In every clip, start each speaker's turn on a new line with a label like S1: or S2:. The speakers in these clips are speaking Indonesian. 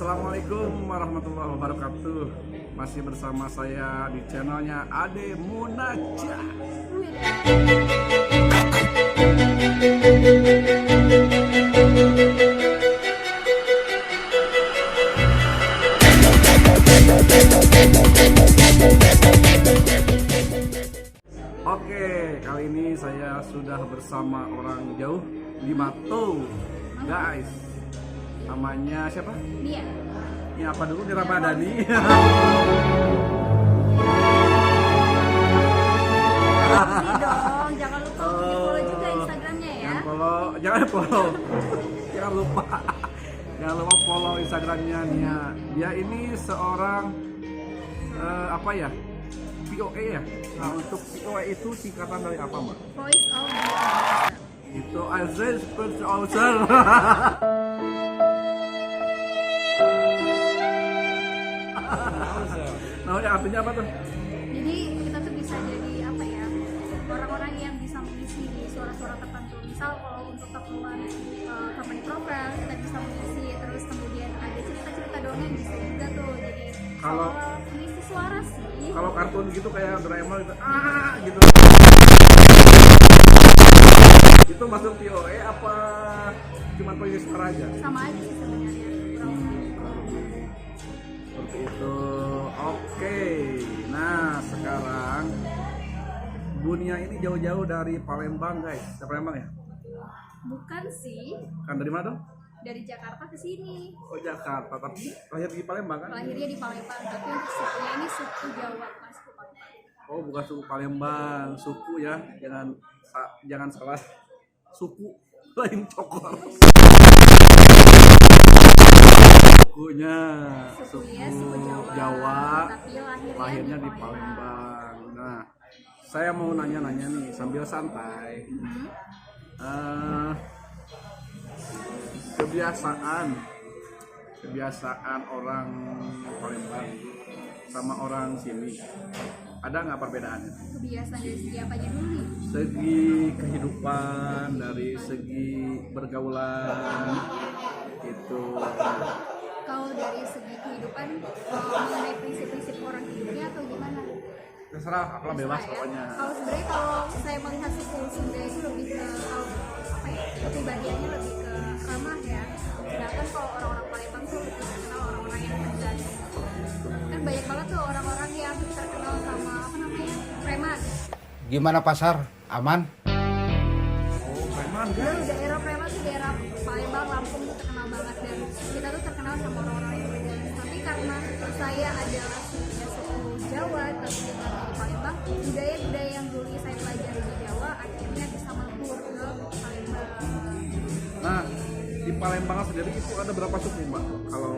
S1: Assalamualaikum warahmatullahi wabarakatuh. Masih bersama saya di channelnya Ade Munajah. Oke, kali ini saya sudah bersama orang jauh di Mato, guys. Namanya siapa?
S2: Dia.
S1: Ini apa dulu di Ramadhani?
S2: Dong, jangan lupa di follow juga Instagramnya ya.
S1: Jangan lupa follow Instagramnya Nia. Dia ini seorang apa ya? POE ya. Nah, untuk POE itu singkatan dari apa, Mbak?
S2: Voice of the
S1: Itu Azrael seperti Ausar. Nah, artinya apa tuh?
S2: Jadi kita tuh bisa jadi apa ya? Orang-orang yang bisa mengisi suara-suara tertentu. Misal kalau untuk keperluan company profile kita bisa mengisi, terus kemudian ada cerita-cerita dongeng bisa juga tuh. Jadi kalau mengisi suara sih.
S1: Kalau kartun gitu kayak Doraemon gitu, gitu. Itu masuk POE apa cuma pengisi suara aja?
S2: Sama aja sih sebenarnya.
S1: Seperti itu. Oke. Nah, sekarang dunia ini jauh-jauh dari Palembang, guys. Dari Palembang ya?
S2: Bukan sih.
S1: Kan dari mana dong?
S2: Dari Jakarta ke sini.
S1: Oh, Jakarta, tapi lahir di Palembang kan?
S2: Lahirnya di Palembang, tapi untuk sukunya ini suku Jawa, bukan suku Palembang.
S1: Oh, bukan suku Palembang, suku ya. Jangan salah. Suku lain cokor. Sukunya
S2: Suku
S1: Jawa,
S2: tapi
S1: lahirnya di Palembang. Nah, saya mau nanya-nanya nih sambil santai. Kebiasaan orang Palembang sama orang sini, ada nggak perbedaannya?
S2: Kebiasaan dari segi apanya dulu nih?
S1: Segi kehidupan, dari segi bergaulan itu.
S2: Kalau dari segi kehidupan, mengenai prinsip-prinsip orang hidupnya atau gimana?
S1: Terserah, apa bebas
S2: Ya.
S1: pokoknya.
S2: Kalau sebenarnya kalau saya melihat suku Sunda itu lebih ke apa ya? Kepribadiannya lebih ke ramah ya. Sedangkan kalau orang-orang Palembang tuh lebih terkenal orang-orang yang tegas. Kan banyak banget tuh orang-orang yang terkenal sama apa namanya? Preman.
S3: Gimana pasar? Aman?
S1: Oh, preman kan?
S2: Daerah preman tuh daerah Palembang, Lampung tuh terkenal banget, dan kita tuh terkenal sama orang-orang yang tegas. Tapi karena saya adalah suku Jawa tapi juga di Palembang, budaya-budaya yang dulu saya pelajari di Jawa akhirnya bisa melebur ke Palembang.
S1: Nah, di Palembang sendiri itu ada berapa suku, Mbak? Kalau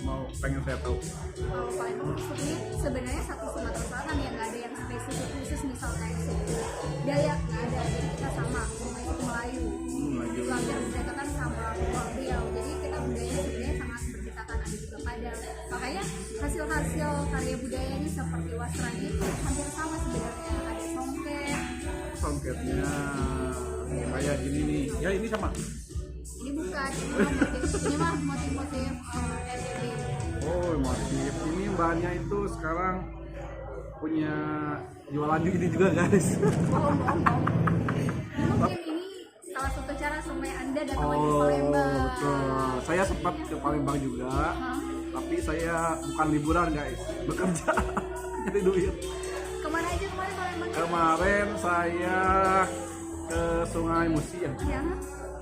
S1: mau pengen saya tahu.
S2: Kalau Palembang sukunya sebenarnya satu Sumatera Selatan yang nggak ada yang spesifik khusus, misal kayak suku Dayak nggak ada, jadi kita sama suku Melayu.
S1: Melayu.
S2: Itu hampir berdekatan sama Pulau Riau, jadi kita budayanya sebenarnya sangat berdekatan, ada juga Padang. Makanya hasil-hasil karya budayanya seperti wasran itu hampir sama sebenarnya, ada
S1: Songketnya kayak gini nih. Ya, ini sama.
S2: ini bukan, ini mah motif-motif NTT.
S1: Oh, motif. Ini mbaknya itu sekarang punya jualan ini juga, guys.
S2: Mungkin ini salah satu cara supaya Anda datang lagi ke
S1: Oh,
S2: Palembang.
S1: betul. Saya sempat ke Palembang juga, tapi saya bukan liburan, guys, bekerja. Jadi duit.
S2: Kemana aja kemarin Palembang?
S1: Kemarin saya ke Sungai Musi ya.
S2: Ya,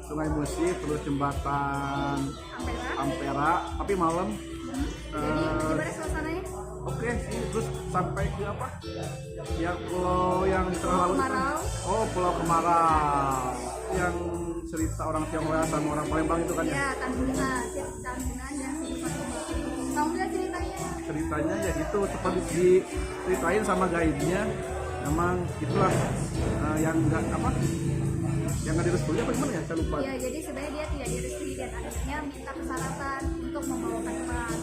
S1: Sungai Musi, terus jembatan
S2: Ampera.
S1: Ampera, tapi malam.
S2: Jadi gimana suasananya?
S1: Oke, terus sampai ke apa? Yang pulau yang di tengah laut.
S2: Kemarau.
S1: Oh, Pulau Kemarau. Yang cerita orang Tionghoa sama orang Palembang itu kan ya?
S2: Ya, Tanjungan dan Situ Pati. Tahu nggak ceritanya?
S1: Ceritanya ya gitu, seperti diceritain sama guide-nya. Memang itulah yang nggak apa? Yang nggak direstui apa gimana ya? Saya lupa.
S2: Ya, jadi sebenarnya dia tidak direstui dan akhirnya minta persyaratan untuk membawakan emas.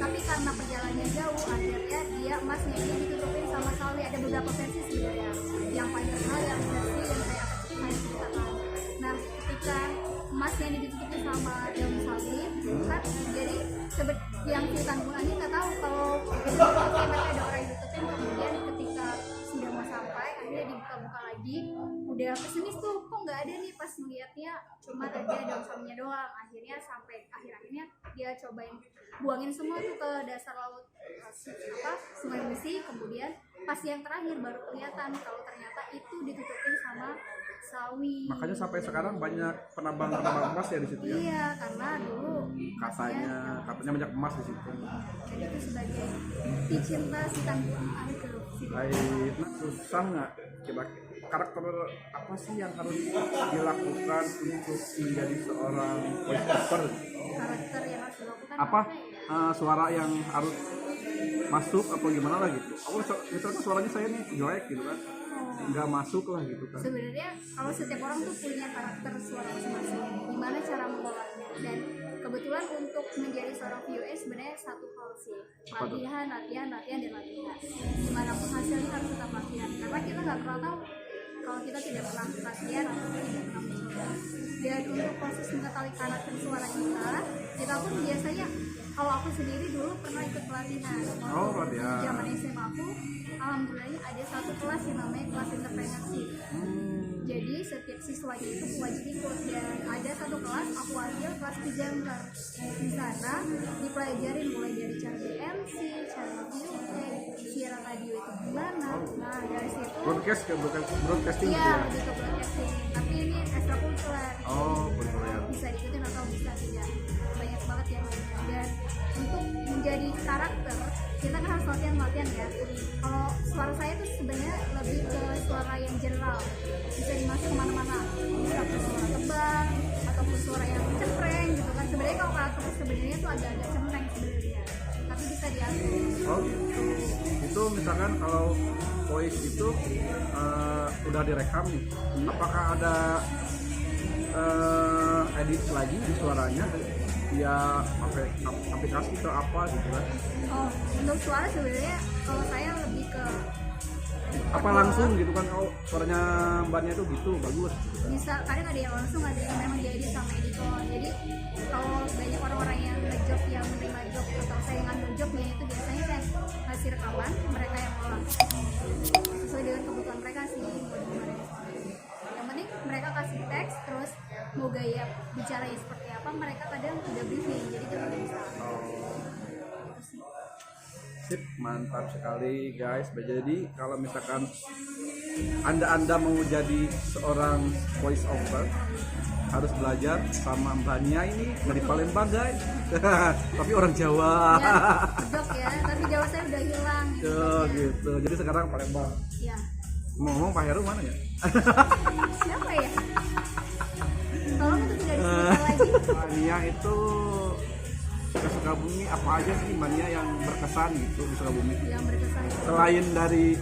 S2: Tapi karena perjalanannya jauh, akhirnya dia emasnya ini ditutupin sama salib. Ada beberapa versi sebenarnya. Yang paling terkenal yang versi yang saya ceritakan. Nah, ketika emasnya ini ditutupin sama daun salib, kan jadi yang si Tanggungan ini nggak tahu kalau itu oke, mereka ada orang yang tutupin, kemudian ketika sudah mau sampai akhirnya dibuka-buka lagi, udah pesimis tuh kok nggak ada nih, pas melihatnya cuma ada daun salamnya doang. Akhirnya sampai akhir-akhirnya dia cobain buangin semua tuh ke dasar laut Sungai Musi, kemudian pas yang terakhir baru kelihatan kalau ternyata itu ditutupin sama sawi.
S1: Makanya sampai sekarang banyak penambang emas ya di situ ya.
S2: Iya, karena dulu
S1: Katanya banyak emas di situ.
S2: jadi itu sebagai dicinta si Tanggungan itu.
S1: Baik, nah, susah nggak coba karakter apa sih yang harus dilakukan untuk menjadi seorang voice over?
S2: Karakter yang harus dilakukan
S1: Apa
S2: ya?
S1: suara yang harus masuk apa gimana lah gitu? Aku misalnya suaranya saya nih jelek gitu kan, nggak masuk lah gitu kan.
S2: Sebenarnya kalau setiap orang tuh punya karakter suara masing-masing, gimana cara mengolahnya. Dan kebetulan untuk menjadi seorang VOS sebenarnya satu hal sih, latihan, dan latihan. Gimana pun hasilnya harus tetap latihan, karena kita nggak pernah tahu kalau kita tidak pernah latihan atau tidak pernah mencoba. Dan untuk proses mengetahui karakter suara kita pun biasanya, kalau aku sendiri dulu pernah ikut pelatihan.
S1: Oh, pelatihan.
S2: Zaman SMA aku, alhamdulillah ada satu kelas yang namanya kelas entrepreneurship. Jadi setiap siswanya itu wajib ikut, dan ada satu kelas aku ambil kelas presenter. Di sana dipelajarin mulai dari cara MC, cara VOE, siaran radio itu gimana. Nah dari situ
S1: broadcasting gitu
S2: iya
S1: ya.
S2: lebih ke broadcasting, tapi ini ekstrakurikuler.
S1: Oh, betul.
S2: Bisa diikutin atau bisa tidak, banyak banget yang lainnya. Dan untuk menjadi karakter kita kan harus latihan ya. Kalau suara saya tuh sebenarnya lebih ke suara yang general, bisa dimasuk kemana-mana, bisa ke suara tebal ataupun suara yang cempreng gitu kan. Sebenarnya kalau karakter sebenarnya tuh agak-agak cempreng sebenarnya, tapi bisa diatur.
S1: Oh gitu. Itu misalkan kalau voice itu udah direkam nih, apakah ada edit lagi di suaranya ya pakai aplikasi atau apa gitu kan?
S2: Oh, untuk suara sebenarnya kalau saya lebih ke
S1: Apa langsung gitu kan? Oh, suaranya mbaknya itu gitu bagus.
S2: bisa, kadang ada yang langsung, ada yang memang diedit sama editor. Jadi kalau banyak orang-orang yang ngejob, yang menerima job atau saya yang ngambil jobnya, itu biasanya saya kasih rekaman, mereka yang olah sesuai dengan kebutuhan mereka sih. Yang penting mereka kasih teks, terus mau gaya bicaranya seperti apa, mereka kadang udah briefing, jadi kita bisa. Itu sih.
S1: Sip, mantap sekali guys. Jadi kalau misalkan anda mau jadi seorang voice over, harus belajar sama mbaknya ini dari Palembang guys. Tapi orang Jawa.
S2: Ya, job ya, tapi Jawa saya udah hilang gitu.
S1: Oh, gitu. Jadi sekarang Palembang.
S2: Ya.
S1: Ngomong Pak Heru mana ya?
S2: Siapa ya? Tolong itu tidak disebutkan lagi.
S1: Mania itu ke Sukabumi apa aja sih mania yang berkesan gitu di Sukabumi?
S2: Yang berkesan.
S1: Selain dari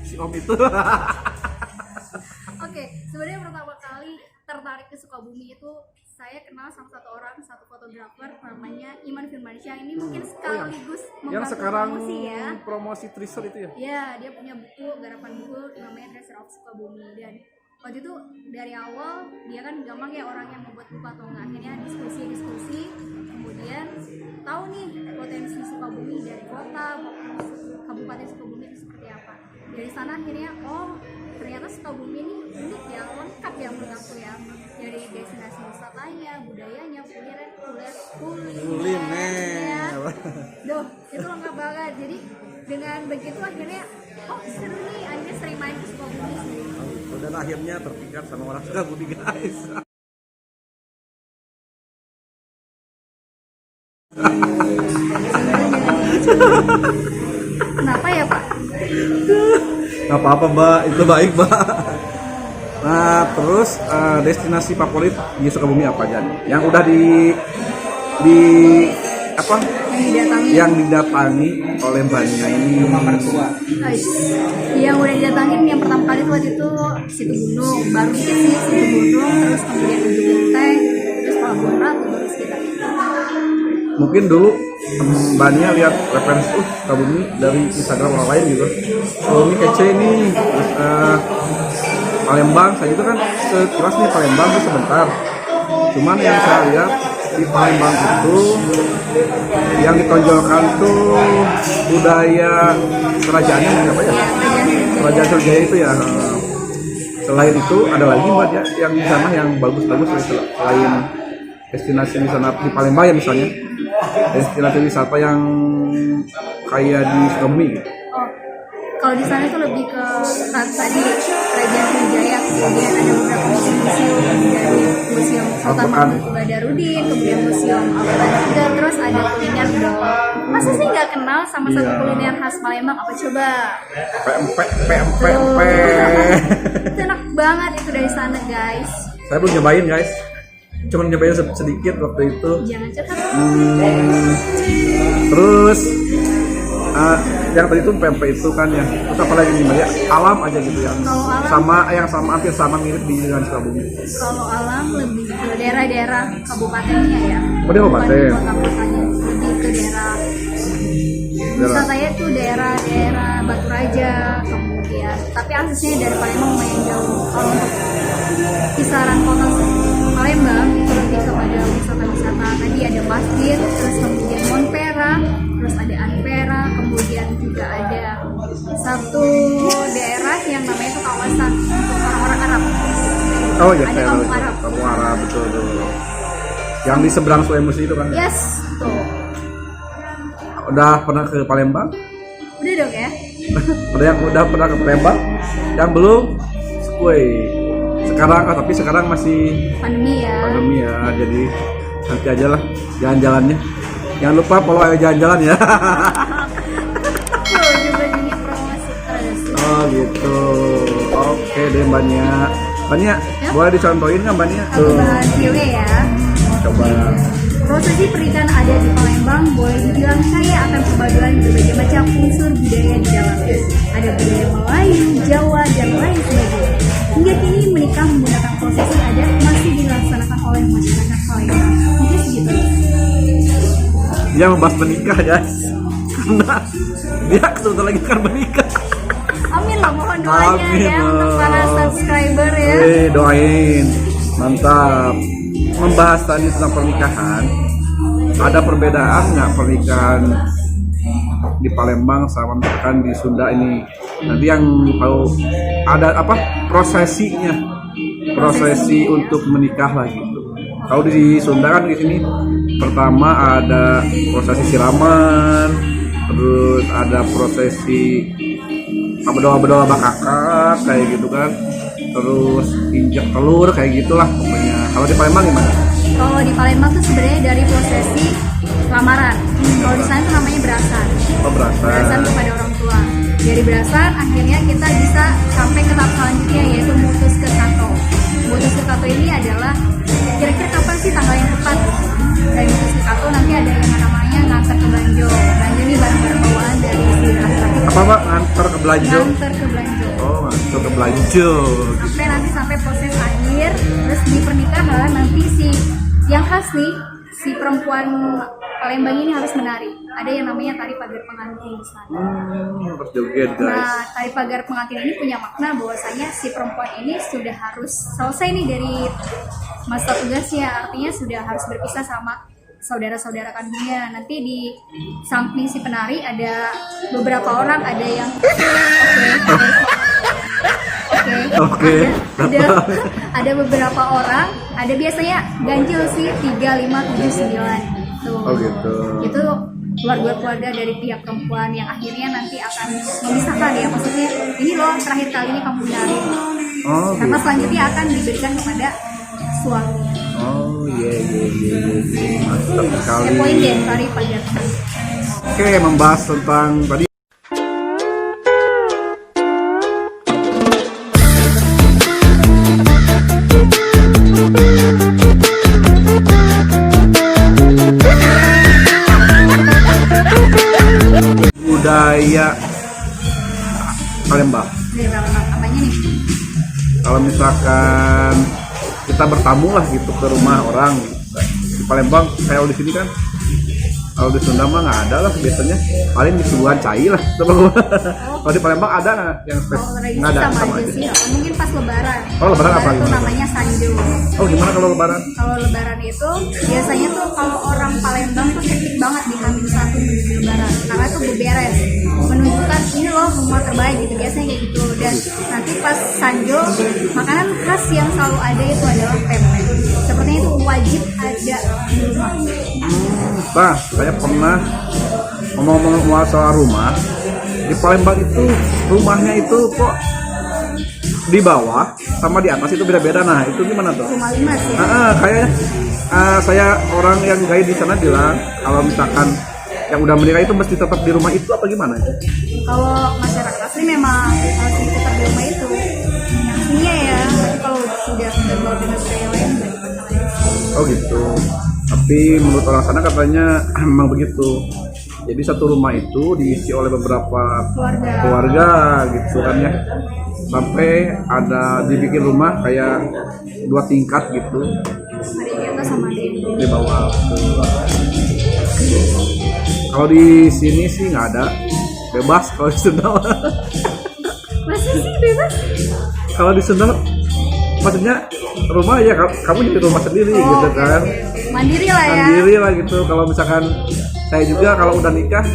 S1: si Om itu.
S2: Oke, sebenarnya pertama kali tertarik ke Sukabumi itu saya kenal sama satu fotografer namanya Iman Firmansyah. Ini mungkin sekaligus
S1: yang
S2: membantu
S1: sekarang
S2: promosi ya.
S1: promosi Treasure itu ya?
S2: Ya, dia punya buku, garapan buku namanya Treasure of Sukabumi. Dan waktu itu dari awal dia kan gampang ya orang yang membuat buku atau enggak. Akhirnya diskusi, kemudian tahu nih potensi Sukabumi dari kota, kabupaten Sukabumi itu seperti apa. Dari sana akhirnya ternyata Sukabumi ini unik ya, lengkap ya menurut aku ya, dari destinasi wisatanya, budayanya, kuliner. Duh, itu lengkap banget. Jadi dengan begitu akhirnya seru nih, akhirnya sering main ke Sukabumi sih.
S1: Dan akhirnya terpikat sama orang Sukabumi guys.
S2: Kenapa ya Pak?
S1: Nggak apa-apa Mbak, itu baik Mbak. Nah terus destinasi favorit di Sukabumi apa aja nih? Yang udah di apa? Yang didatangi oleh mbaknya ini rumah mertua.
S2: Yang udah didatangin yang pertama kali waktu itu Situ Gunung, baru sih Situ Gunung, terus kemudian Ujung Genteng, terus Pelabuhan Ratu, terus kita.
S1: Mungkin dulu mbaknya lihat referensi Sukabumi dari Instagram orang lain gitu. Oh ini kece nih. Terus Palembang, saya itu kan sekilas nih Palembang tuh sebentar. Cuman yang saya lihat di Palembang itu yang ditonjolkan tuh budaya kerajaannya apa ya? Kerajaan Sriwijaya itu ya. Selain itu ada lagi Mbak ya yang di sana yang bagus-bagus selain destinasi wisata di Palembang ya misalnya destinasi wisata yang kayak di Sukabumi gitu.
S2: Oh, kalau di sana tuh lebih ke tadi Kerajaan Sriwijaya, kemudian ada beberapa museum dari Museum Sultan Mahmud Badarudin, kemudian Museum Al-Quran juga, terus ada kuliner dong. Masa sih nggak kenal sama satu kuliner khas Palembang? Apa coba?
S1: Pempek.
S2: Itu enak banget itu dari sana guys.
S1: Saya belum nyobain guys, cuman nyobain sedikit waktu itu.
S2: Jangan curhat.
S1: Terus yang tadi itu pempek itu kan ya, terus apa lagi nih Mbak ya? Alam aja gitu ya.
S2: Kalau alam,
S1: sama hampir sama mirip di dengan Sukabumi.
S2: kalau alam lebih ke daerah-daerah kabupatennya ya.
S1: Oh, dia kabupaten.
S2: Bukan kota-kotanya, lebih ke daerah wisatanya tuh daerah-daerah Batu Raja, kemudian tapi aksesnya dari Palembang lumayan jauh. Kalau untuk kisaran kota Palembang itu lebih kepada wisata-wisata tadi ada masjid, terus kemudian Monpera, terus ada Anpera, kemudian juga ada satu daerah yang namanya itu kawasan untuk orang-orang Arab.
S1: Oh iya,
S2: Ada kampung Arab.
S1: Kampung Arab betul. Yang di seberang Sungai Musi itu kan?
S2: Yes, tuh.
S1: Udah pernah ke Palembang?
S2: Udah dong ya.
S1: udah pernah ke Palembang? Yang belum? Woi, tapi sekarang masih
S2: Pandemi ya.
S1: Jadi nanti aja lah jalan-jalannya. Jangan lupa follow aja jalan-jalan ya.
S2: Tuh, juga ini promosi terus.
S1: Oh gitu. Oke deh Mbak Nia. Mbak Nia, boleh dicontohin nggak Mbak Nia?
S2: Aku bahas dulu ya.
S1: Coba.
S2: Prosesi pernikahan adat di Palembang boleh dibilang kaya akan perpaduan berbagai macam unsur budaya di dalamnya. Ada budaya Melayu, Jawa, dan lain sebagainya. Hingga kini menikah menggunakan prosesi adat masih dilaksanakan oleh masyarakat Palembang. Mungkin segitu.
S1: Dia membahas menikah guys. Karena dia sebentar lagi akan menikah.
S2: Amin lah, mohon doanya
S1: Amin,
S2: ya untuk para subscriber ya.
S1: Doain. Mantap. Membahas tadi tentang pernikahan, ada perbedaan nggak pernikahan di Palembang sama pernikahan di Sunda ini? Nanti yang tahu ada apa prosesi untuk menikah lah gitu. Kalau di Sunda kan di sini pertama ada prosesi siraman, terus ada prosesi berdoa bakakak kayak gitu kan. Terus injak telur kayak gitulah pokoknya. Kalau di Palembang gimana?
S2: Kalau di Palembang tuh sebenarnya dari prosesi lamaran. Kalau di sana tuh namanya berasan.
S1: Oh,
S2: Berasan kepada orang tua. Dari berasan akhirnya kita bisa sampai ke tahap selanjutnya yaitu mutus ke kato. Mutus ke kato ini adalah kira-kira kapan sih tanggal yang tepat? Dari mutus ke kato nanti ada yang namanya nganter ke Belanjo. Belanjo ini barang-barang bawaan dari si laki-laki.
S1: Apa Pak? Nganter ke Belanjo?
S2: Nganter ke Belanjo.
S1: Oh, nganter ke Belanjo.
S2: Sampai proses akhir, terus di pernikahan nanti yang khas nih si perempuan Palembang ini harus menari. Ada yang namanya tari pagar pengantin di sana.
S1: Harus joget guys.
S2: Nah, tari pagar pengantin ini punya makna bahwasanya si perempuan ini sudah harus selesai nih dari masa tugasnya, artinya sudah harus berpisah sama saudara-saudara kandungnya. Nanti di samping si penari ada beberapa orang, ada yang Oke. Ada beberapa orang, ada biasanya ganjil sih 3, 5, 7, 9 tuh.
S1: Oh gitu.
S2: Itu keluarga dari pihak perempuan yang akhirnya nanti akan memisahkan ya, maksudnya ini loh terakhir kali ini kamu menari.
S1: Oh,
S2: karena
S1: gitu.
S2: selanjutnya akan diberikan kepada suami.
S1: Oh iya. Mantap sekali.
S2: Poin deh tari pagar.
S1: Oke, membahas tentang tadi budaya Palembang.
S2: Apanya nih?
S1: Kalau misalkan kita bertamu lah gitu ke rumah orang gitu. Di Palembang kayak di sini kan Kalau di Sunda mah nggak ada lah biasanya, paling di Subuhan cai lah. Kalau di Palembang ada nggak yang
S2: Kalau tradisi
S1: nggak ada
S2: sama aja sih. Mungkin pas lebaran.
S1: Oh, lebaran apa
S2: itu
S1: gimana?
S2: namanya sanjo.
S1: Oh gimana kalau lebaran?
S2: Kalau lebaran itu biasanya tuh kalau orang Palembang tuh hektik banget di H-1 menuju lebaran karena tuh beberes menunjukkan ini loh rumah terbaik gitu, biasanya kayak gitu. Dan nanti pas sanjo makanan khas yang selalu ada itu adalah pempek. Sepertinya itu wajib ada di rumah.
S1: Nah, saya pernah ngomong-ngomong masalah rumah di Palembang itu, rumahnya itu kok di bawah sama di atas itu beda-beda. Nah itu gimana tuh?
S2: Rumah limas ya.
S1: Kayaknya saya orang yang gaya di sana bilang kalau misalkan yang udah menikah itu mesti tetap di rumah itu apa gimana?
S2: Kalau masyarakat asli memang harus diputar di rumah itu yang aslinya ya, tapi kalau sudah berbawa dengan budaya lain
S1: Oh gitu. Tapi menurut orang sana katanya memang begitu. Jadi satu rumah itu diisi oleh beberapa keluarga gitu kan ya. Sampai ada dibikin rumah kayak 2 tingkat gitu.
S2: ada yang di atas sama ada yang
S1: Di bawah. Kalau di sini sih nggak ada, bebas kalau di Sunda.
S2: masih sih bebas.
S1: Kalau di Sunda maksudnya rumah ya kamu jadi rumah sendiri gitu kan.
S2: Mandiri lah ya.
S1: Mandiri lah gitu. Kalau misalkan saya juga kalau udah nikah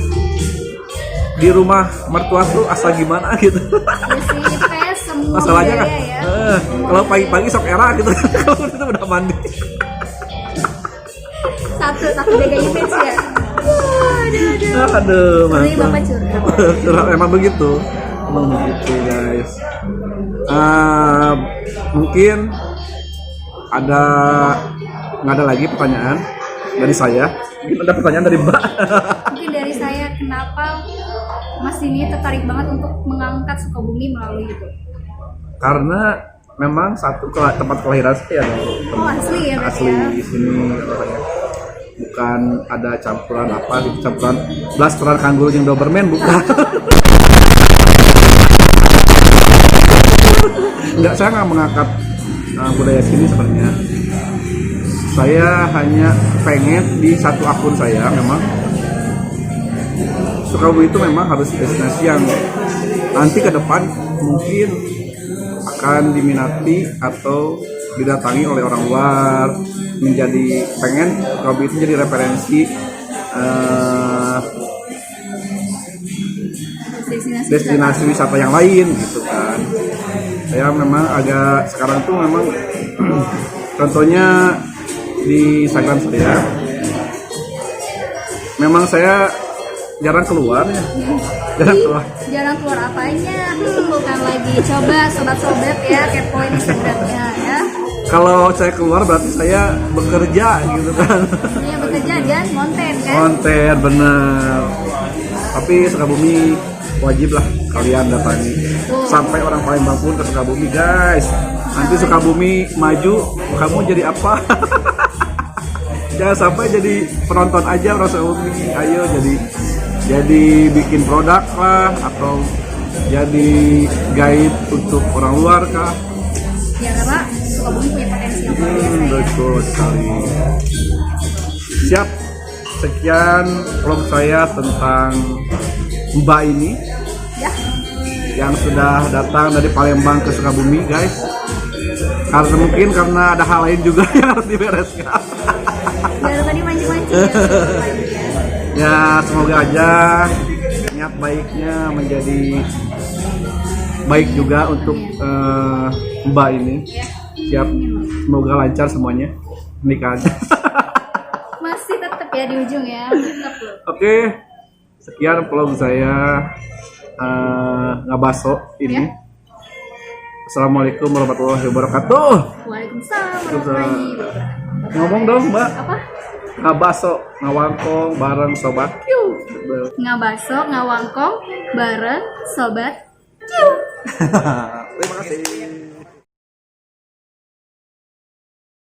S1: di rumah mertua tuh asal gimana gitu.
S2: Ya sih, itu kayak semua
S1: Masalahnya kan
S2: budaya ya.
S1: kalau pagi-pagi sok era gitu. Kalau itu udah mandi.
S2: Satu jaga image ya.
S1: Aduh,
S2: Ini
S1: mantap.
S2: Bapak curhat.
S1: Curhat emang begitu guys. Mungkin ada nggak ada lagi pertanyaan dari saya. Mungkin ada pertanyaan dari Mbak.
S2: Mungkin dari saya, kenapa Mas ini tertarik banget untuk mengangkat Sukabumi melalui itu?
S1: Karena memang satu tempat kelahiran saya dong.
S2: Oh asli ya berarti
S1: Asli
S2: ya?
S1: di sini orangnya. Bukan ada campuran apa di campuran blasteran kangguru yang Doberman bukan. Enggak, saya nggak mengangkat budaya sini sebenarnya. Saya hanya pengen di satu akun saya memang Sukabumi itu memang harus destinasi yang nanti ke depan mungkin akan diminati atau didatangi oleh orang luar, menjadi pengen Sukabumi itu jadi referensi destinasi wisata yang lain gitu kan. Saya memang agak sekarang tuh memang contohnya di Instagram saya memang saya jarang keluar ya.
S2: Jarang keluar apanya? Bukan lagi. Coba sobat-sobat ya kepoin Instagramnya ya.
S1: Kalau saya keluar berarti saya bekerja gitu kan.
S2: Ini bekerja dan konten kan?
S1: Konten bener. Tapi Sukabumi wajib lah kalian datangi. Sampai orang Palembang pun ke Sukabumi guys. Nanti Sukabumi maju, kamu jadi apa? Jangan sampai jadi penonton aja orang Sukabumi. Ayo jadi bikin produk lah atau jadi guide untuk orang luar kah?
S2: Ya karena Sukabumi punya potensi yang luar biasa ya.
S1: Betul sekali. Siap. Sekian vlog saya tentang Mbak ini
S2: Ya.
S1: yang sudah datang dari Palembang ke Sukabumi guys. Karena mungkin karena ada hal lain juga yang harus dibereskan.
S2: Dari tadi mancing-mancing ya.
S1: Ya semoga aja niat baiknya menjadi baik juga untuk Mbak ini. Siap, semoga lancar semuanya pernikahannya.
S2: Masih tetap ya di ujung ya. Tetap loh.
S1: Oke, sekian vlog saya ngabaso ini.
S2: Ya.
S1: Assalamualaikum warahmatullahi wabarakatuh.
S2: Waalaikumsalam warahmatullahi wabarakatuh.
S1: Ngomong dong Mbak.
S2: Apa?
S1: Ngabaso, ngawangkong bareng sobat.
S2: Ngabaso, ngawangkong bareng sobat.
S1: Terima kasih.